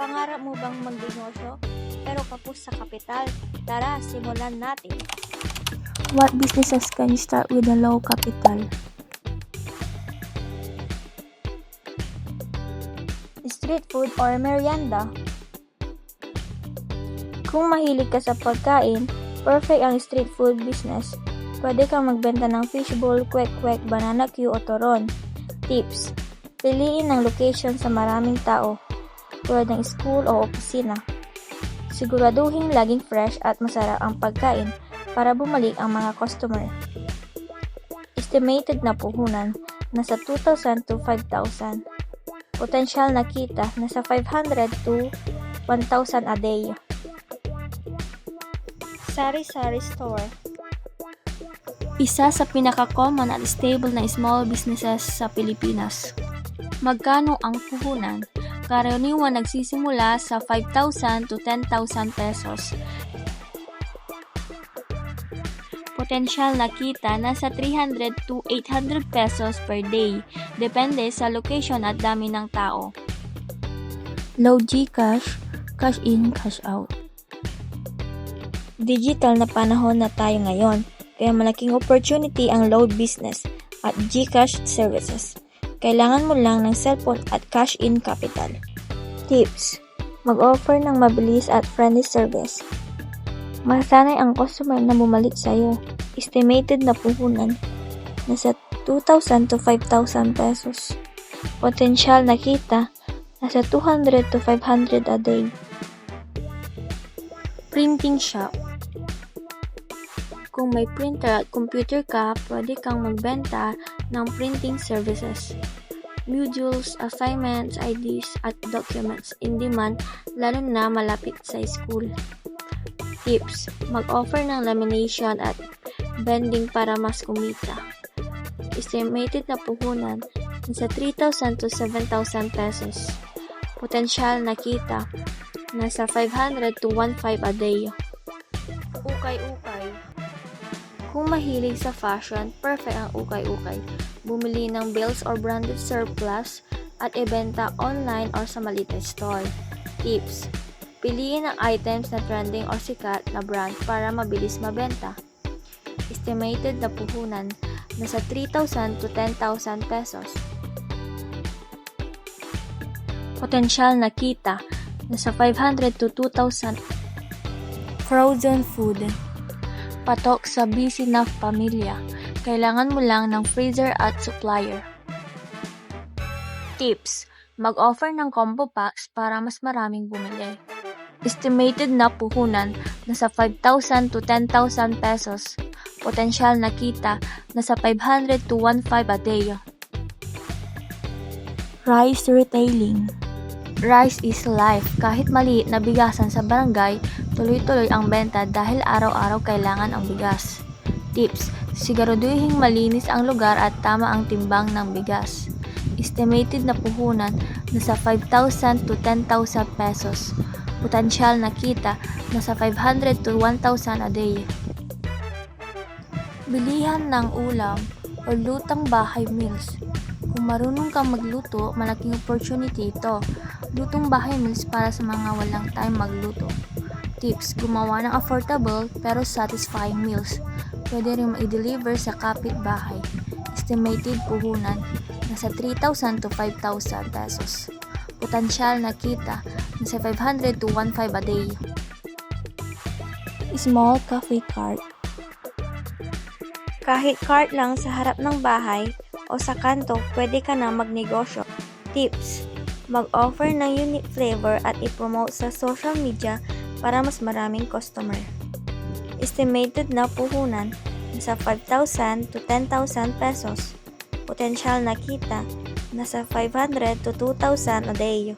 Pangarap mo bang magnegosyo pero kapos sa kapital? Tara, simulan natin. What businesses can you start with a low capital? Street food or merienda? Kung mahilig ka sa pagkain, perfect ang street food business. Pwede kang magbenta ng fishbowl, kwek-kwek, banana Q o toron. Tips: piliin ang location sa maraming tao, tulad ng school o opisina. Siguraduhin laging fresh at masarap ang pagkain para bumalik ang mga customer. Estimated na puhunan, nasa 2,000 to 5,000. Potensyal na kita, nasa 500 to 1,000 a day. Sari-sari store. Isa sa pinaka-common at stable na small businesses sa Pilipinas. Magkano ang puhunan? Karaniwan nagsisimula sa 5,000 to 10,000 pesos. Potensyal na kita nasa 300 to 800 pesos per day, depende sa location at dami ng tao. Low GCash, cash in, cash out. Digital na panahon na tayo ngayon, kaya malaking opportunity ang load business at GCash services. Kailangan mo lang ng cellphone at cash in capital. Tips: mag-offer ng mabilis at friendly service. Masanay ang customer na bumalik sa iyo. Estimated na puhunan, nasa 2,000 to 5,000 pesos. Potensyal na kita, nasa 200 to 500 a day. Printing shop. Kung may printer at computer ka, pwede kang magbenta ng printing services. Modules, assignments, IDs, at documents in demand, lalo na malapit sa school. Tips: mag-offer ng lamination at bending para mas kumita. Estimated na puhunan, nasa 3,000 to 7,000 pesos. Potensyal na kita, nasa 500 to 1,500 a day. Ukay-ukay. Kung mahilig sa fashion, perfect ang ukay-ukay. Bumili ng bills or branded surplus at ibenta online or sa maliit na store. Tips: piliin ang items na trending o sikat na brand para mabilis mabenta. Estimated na puhunan, nasa 3,000 to 10,000 pesos. Potensyal na kita, nasa 500 to 2,000. Frozen food. Patok sa busy na pamilya. Kailangan mo lang ng freezer at supplier. Tips: mag-offer ng combo packs para mas maraming bumili. Estimated na puhunan, nasa 5,000 to 10,000 pesos. Potensyal na kita, nasa 500 to 1,500 a day. Rice retailing. Rice is life. Kahit maliit na bigasan sa barangay, tuloy-tuloy ang benta dahil araw-araw kailangan ang bigas. Tips: siguraduhin malinis ang lugar at tama ang timbang ng bigas. Estimated na puhunan, nasa 5,000 to 10,000 pesos. Potensyal na kita, nasa 500 to 1,000 a day. Bilihan ng ulam o lutang bahay meals. Kung marunong kang magluto, malaking opportunity ito. Lutong bahay meals para sa mga walang time magluto. Tips: gumawa ng affordable pero satisfying meals. Pwede rin i-deliver sa kapitbahay. Estimated puhunan, nasa 3,000 to 5,000 pesos. Potensyal na kita, nasa 500 to 1,500 a day. Small coffee cart. Kahit cart lang sa harap ng bahay o sa kanto, pwede ka na magnegosyo. Tips: mag-offer ng unique flavor at i-promote sa social media para mas maraming customer. Estimated na puhunan, nasa 5,000 to 10,000 pesos. Potensyal na kita, nasa 500 to 2,000 a day.